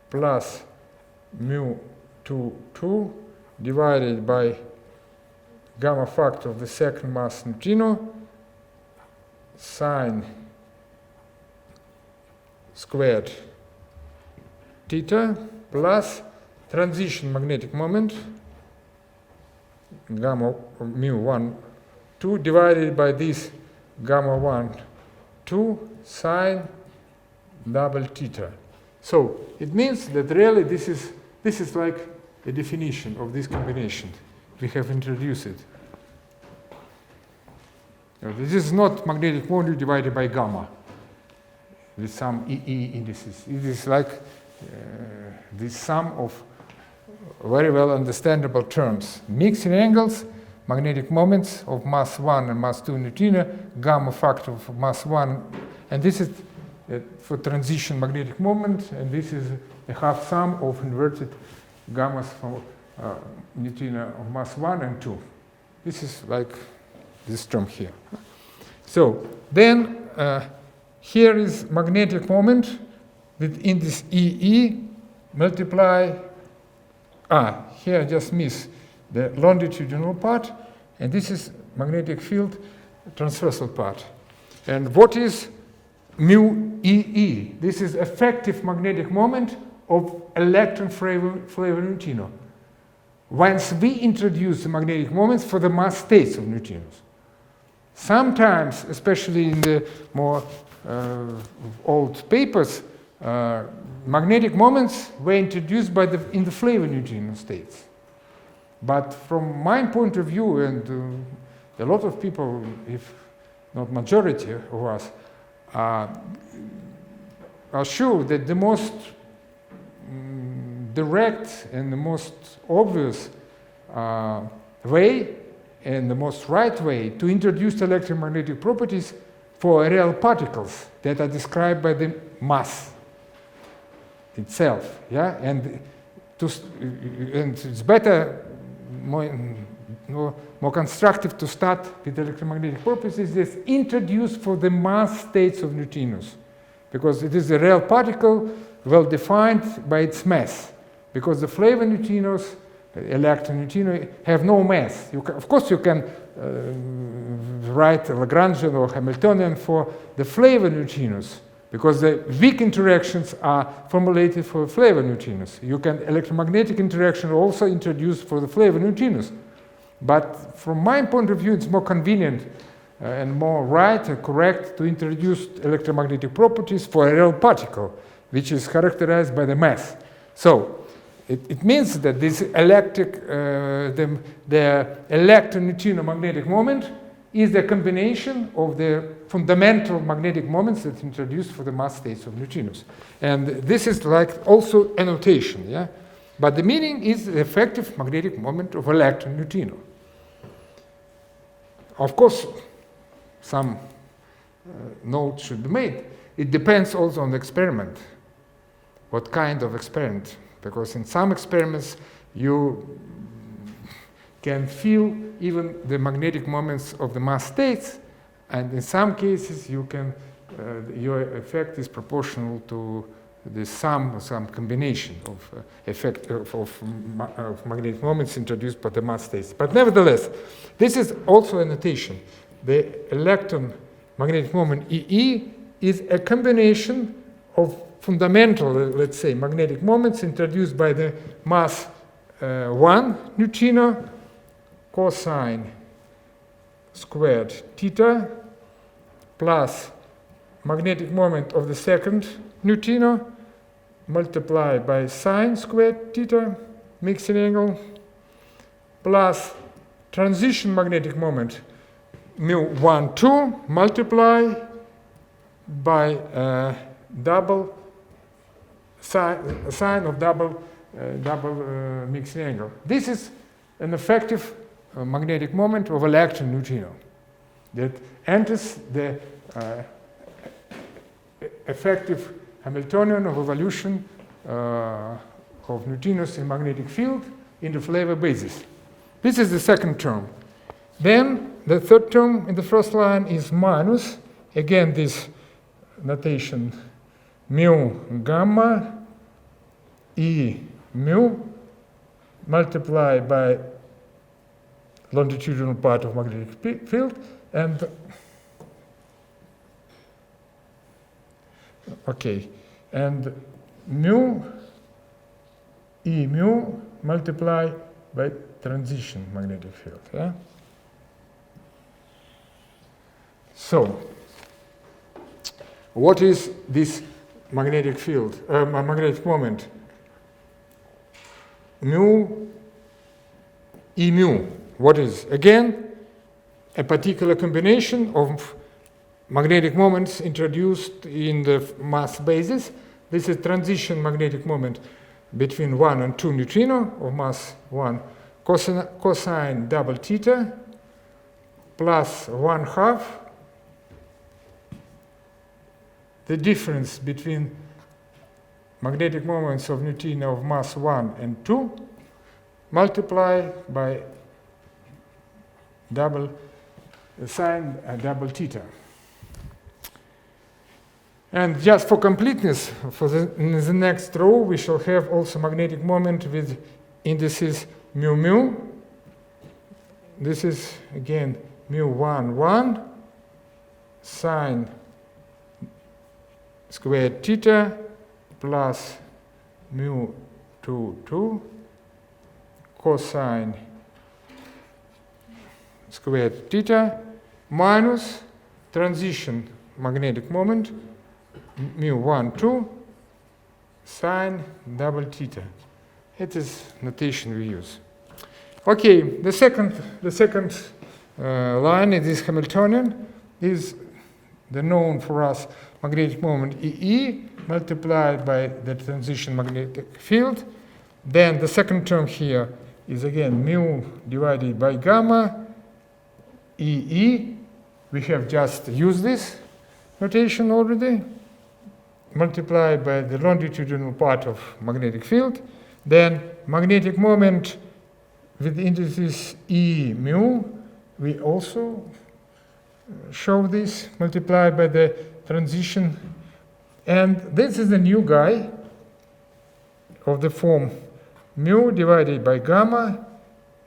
plus mu 2, 2 divided by gamma factor of the second mass neutrino sine squared theta plus transition magnetic moment gamma mu 1 2 divided by this gamma 1 2 sine double theta. So it means that really this is like a definition of this combination. We have introduced it. Now, this is not magnetic moment divided by gamma with some EE indices. It is like the sum of very well understandable terms. Mixing angles, magnetic moments of mass 1 and mass 2 neutrino, gamma factor of mass 1, and this is for transition magnetic moment, and this is a half sum of inverted gammas for neutrino of mass 1 and 2. This is like this term here. So then here is magnetic moment within this EE multiply. Here I just miss the longitudinal part, and this is magnetic field transversal part. And what is mu EE? This is effective magnetic moment of electron flavor neutrino. Once we introduce the magnetic moments for the mass states of neutrinos. Sometimes, especially in the more old papers, magnetic moments were introduced in the flavor neutrino states. But from my point of view, and a lot of people, if not majority of us, are sure that the most direct and the most obvious way and the most right way to introduce electromagnetic properties for real particles that are described by the mass itself, yeah, and it's better, more constructive to start with electromagnetic properties that's introduced for the mass states of neutrinos, because it is a real particle well defined by its mass, because the flavor neutrinos, electron neutrino, have no mass. Of course you can write Lagrangian or Hamiltonian for the flavor neutrinos, because the weak interactions are formulated for flavor neutrinos. You can electromagnetic interaction also introduced for the flavor neutrinos. But from my point of view, it's more convenient and more right and correct to introduce electromagnetic properties for a real particle, which is characterized by the mass. So it means that this the electron-neutrino magnetic moment is the combination of the fundamental magnetic moments that introduced for the mass states of neutrinos. And this is like also a notation, yeah? But the meaning is the effective magnetic moment of electron-neutrino. Of course, some note should be made. It depends also on the experiment. What kind of experiment? Because in some experiments you can feel even the magnetic moments of the mass states, and in some cases you can your effect is proportional to the sum or some combination of effect of magnetic moments introduced by the mass states. But nevertheless, this is also a notation. The electron magnetic moment EE is a combination of fundamental, let's say, magnetic moments introduced by the mass 1 neutrino cosine squared theta plus magnetic moment of the second neutrino multiplied by sine squared theta mixing angle plus transition magnetic moment mu1 2 multiplied by double sine of double mixing angle. This is an effective magnetic moment of electron neutrino that enters the effective Hamiltonian of evolution of neutrinos in magnetic field in the flavor basis. This is the second term. Then the third term in the first line is minus, again this notation mu gamma E mu multiplied by longitudinal part of magnetic field and and mu E mu multiplied by transition magnetic field. Yeah? So, what is this magnetic field, magnetic moment? Mu E mu. What is? Again, a particular combination of magnetic moments introduced in the mass basis. This is transition magnetic moment between 1 and 2 neutrino of mass 1 cosine double theta plus 1/2 the difference between magnetic moments of neutrino of mass 1 and 2 multiplied by double sine double theta. And just for completeness, in the next row, we shall have also magnetic moment with indices mu mu. This is again mu 1 1 sine squared theta plus mu 2 2 cosine squared theta minus transition magnetic moment mu 1 2 sine double theta. It is notation we use. Okay, the second line in this Hamiltonian is the known for us magnetic moment EE multiplied by the transition magnetic field. Then the second term here is again mu divided by gamma EE. We have just used this notation already, multiplied by the longitudinal part of magnetic field. Then magnetic moment with indices E mu, we also show this, multiplied by the transition. And this is the new guy of the form mu divided by gamma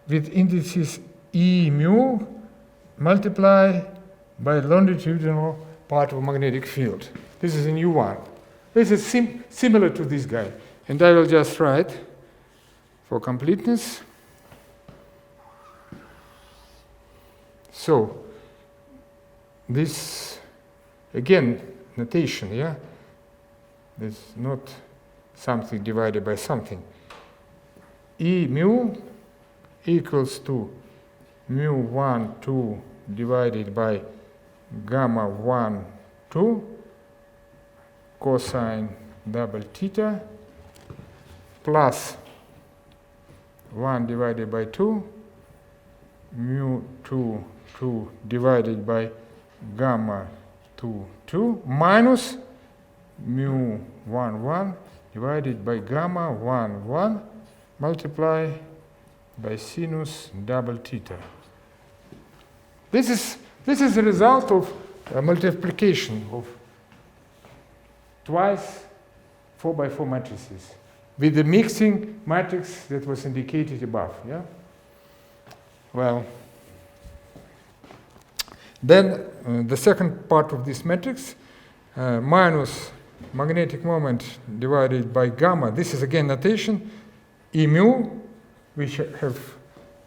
with indices E mu multiplied by longitudinal part of magnetic field. This is a new one. This is similar to this guy. And I will just write for completeness. So, this, again, notation, yeah? It's not something divided by something. E mu equals to mu 1, 2 divided by gamma 1, 2 cosine double theta plus 1 divided by 2 mu 2, 2 divided by gamma 2, 2 minus mu 1, 1 divided by gamma 1, 1 multiply by sinus double theta. This is the result of a multiplication of twice 4 by 4 matrices with the mixing matrix that was indicated above. Yeah. Well, then the second part of this matrix minus magnetic moment divided by gamma. This is again notation E mu. We have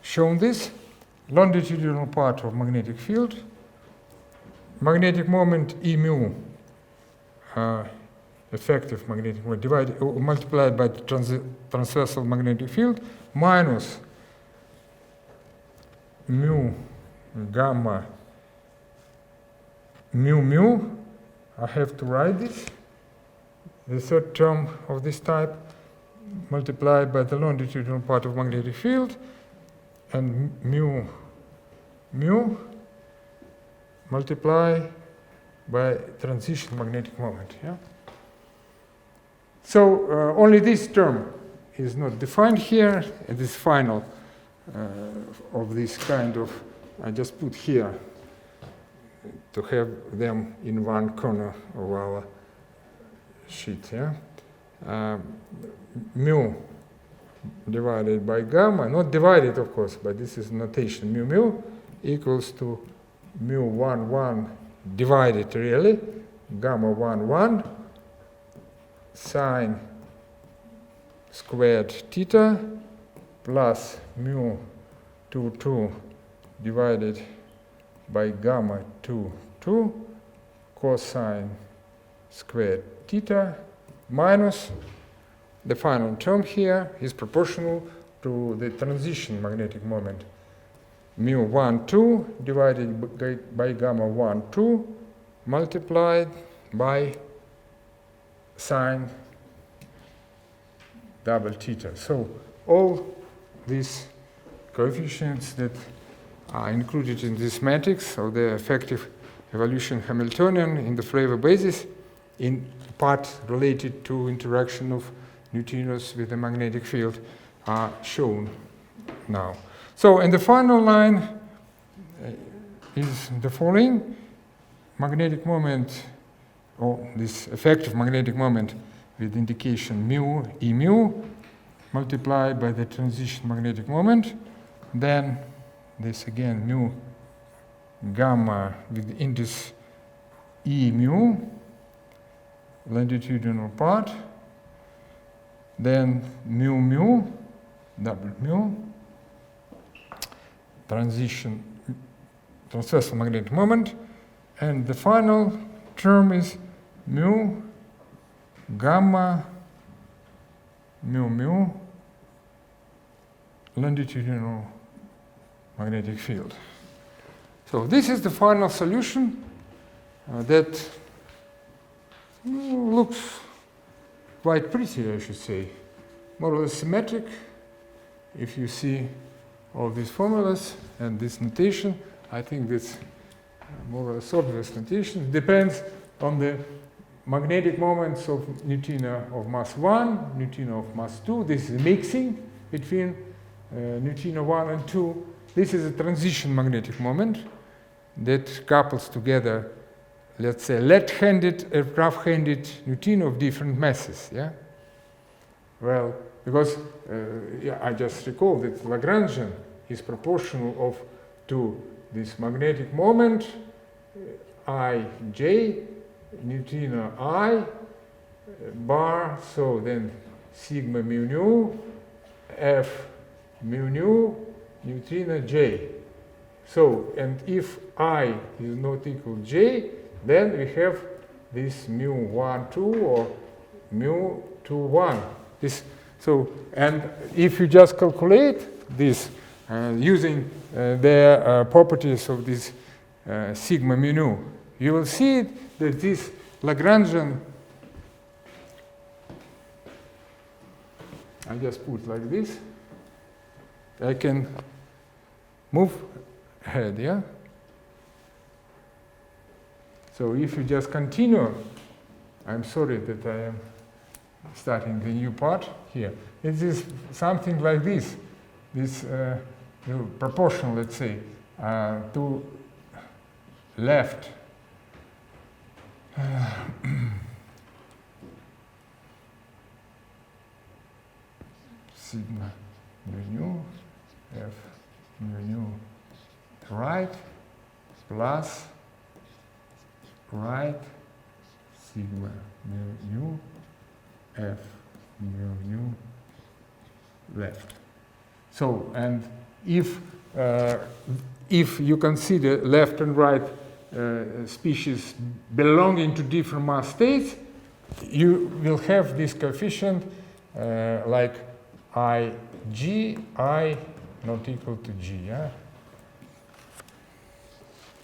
shown this longitudinal part of magnetic field. Magnetic moment E mu, effective magnetic moment, divided multiplied by transversal magnetic field minus mu gamma mu mu. I have to write this. The third term of this type multiplied by the longitudinal part of magnetic field, and mu mu multiply by transition magnetic moment. Yeah. So only this term is not defined here. It is final of this kind of. I just put here to have them in one corner of our sheet. Yeah. Mu divided by gamma, not divided of course, but this is notation, mu mu equals to mu 1 1 divided really, gamma 1 1 sine squared theta plus mu 2 2 divided by gamma 2 2 cosine squared theta minus the final term here is proportional to the transition magnetic moment. Mu 1 2 divided by gamma 1 2 multiplied by sine double theta. So all these coefficients that are included in this matrix of the effective evolution Hamiltonian in the flavor basis, in part related to interaction of neutrinos with the magnetic field, are shown now. So, and the final line is the following: magnetic moment, or this effective magnetic moment with indication mu E mu multiplied by the transition magnetic moment, then this again mu gamma with index E mu longitudinal part, then mu mu double mu transition transversal magnetic moment, and the final term is mu gamma mu mu longitudinal magnetic field. So this is the final solution that looks quite pretty, I should say. More or less symmetric. If you see all these formulas and this notation, I think this more or less obvious notation depends on the magnetic moments of neutrino of mass 1, neutrino of mass 2. This is mixing between neutrino 1 and 2. This is a transition magnetic moment that couples together, let's say, left-handed and right-handed neutrino of different masses. Yeah. Well, because I just recall that Lagrangian is proportional to this magnetic moment Ij, neutrino I bar, so then sigma mu nu, F mu nu, neutrino J. So, and if I is not equal J, then we have this mu 1, 2 or mu 2, 1. So, and if you just calculate this using the properties of this sigma mu nu, you will see that this Lagrangian, I just put like this, I can move ahead, yeah? So if you just continue, I'm sorry that I am starting the new part here. It is something like this, proportion, let's say, to left. Sigma mu nu, F mu nu right, plus right, sigma mu nu, F mu nu left. So, and if you consider left and right species belonging to different mass states, you will have this coefficient like Ig, I not equal to G, yeah?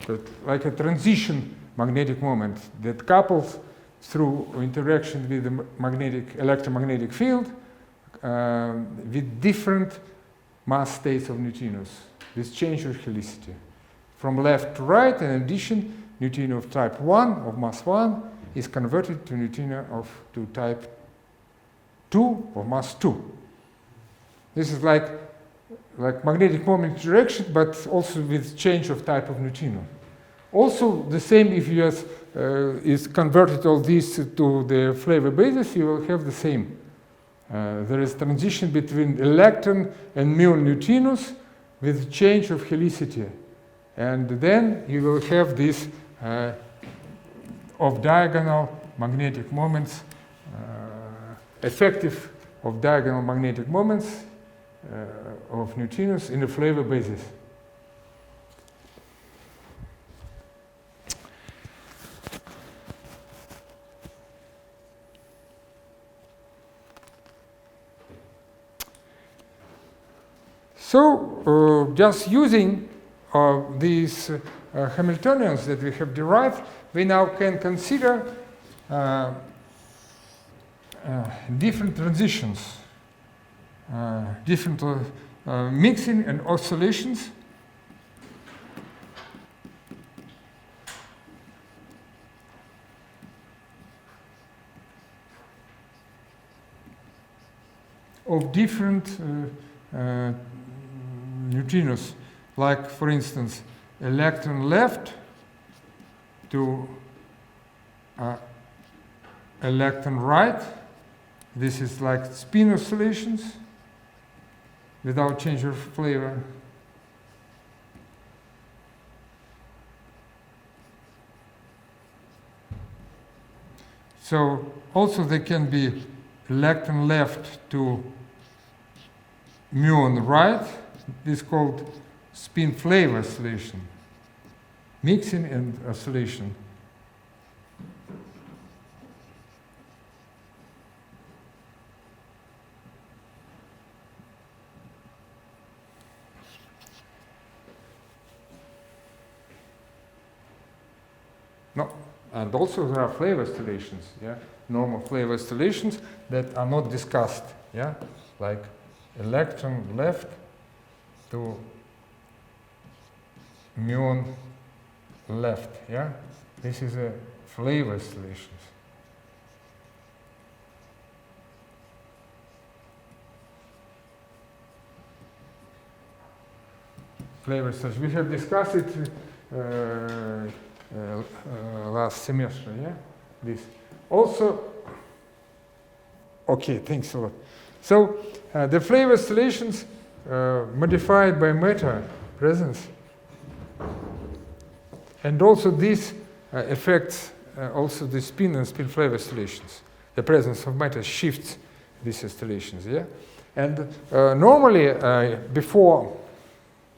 But like a transition magnetic moment that couples through interaction with the electromagnetic field with different mass states of neutrinos, with change of helicity. From left to right, in addition, neutrino of type 1, of mass 1, is converted to neutrino to type 2, of mass 2. This is like magnetic moment interaction, but also with change of type of neutrino. Also, the same if you is converted all this to the flavor basis, you will have the same. There is transition between electron and muon neutrinos with change of helicity. And then you will have this of diagonal magnetic moments, effective of diagonal magnetic moments of neutrinos in the flavor basis. So, just using these Hamiltonians that we have derived, we now can consider different transitions, different mixing and oscillations. Of different neutrinos, like, for instance, electron left to electron right. This is like spin oscillations without change of flavor. So also they can be electron left to muon right. This is called spin flavor oscillation, mixing and oscillation. No, and also there are flavor oscillations, yeah, normal flavor oscillations that are not discussed, yeah, like electron left to muon left, yeah. This is a flavor oscillations. Flavor oscillations. We have discussed it last semester, yeah. This also. Okay, thanks a lot. So the flavor oscillations modified by matter presence, and also this affects also the spin and spin flavor oscillations. The presence of matter shifts these oscillations, yeah. And normally, before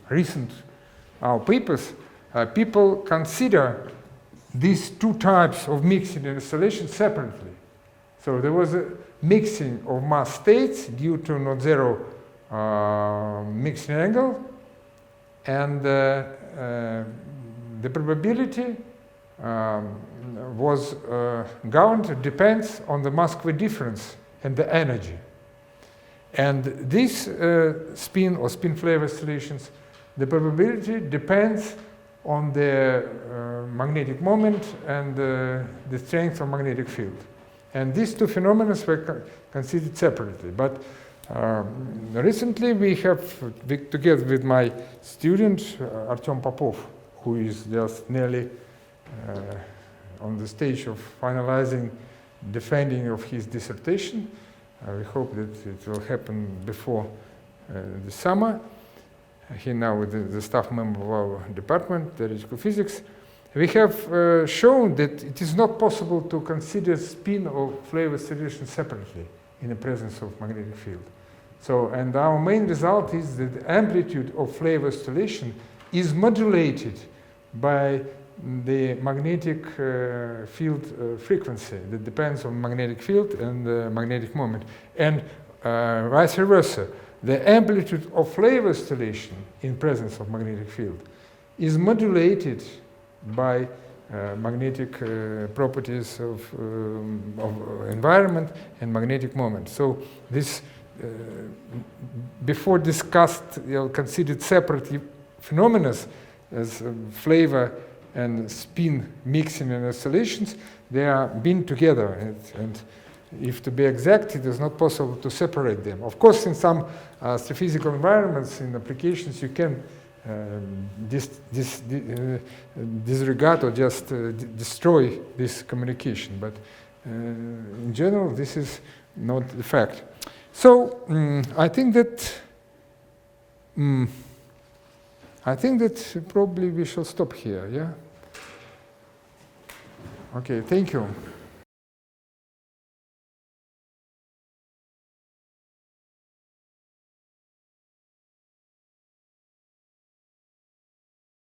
recent papers, people consider these two types of mixing and oscillation separately. So there was a mixing of mass states due to not zero mixing angle, and the probability was governed, depends on the mass square difference and the energy. And this spin or spin flavor oscillations, the probability depends on the magnetic moment and the strength of magnetic field. And these two phenomena were considered separately. But recently we have, together with my student, Artem Popov, who is just nearly on the stage of finalizing defending of his dissertation. We hope that it will happen before the summer. He now is the staff member of our department, theoretical physics. We have shown that it is not possible to consider spin or flavor oscillation separately in the presence of magnetic field. So, and our main result is that the amplitude of flavor oscillation is modulated by the magnetic field frequency that depends on magnetic field and the magnetic moment. And vice versa, the amplitude of flavor oscillation in presence of magnetic field is modulated by magnetic properties of environment and magnetic moment. So this, before discussed, considered separate phenomena as flavor and spin mixing and oscillations, they are being together. And if to be exact, it is not possible to separate them. Of course, in some astrophysical environments, in applications, you can disregard or just destroy this communication. But in general, this is not the fact. So I think that probably we shall stop here. Yeah. Okay. Thank you.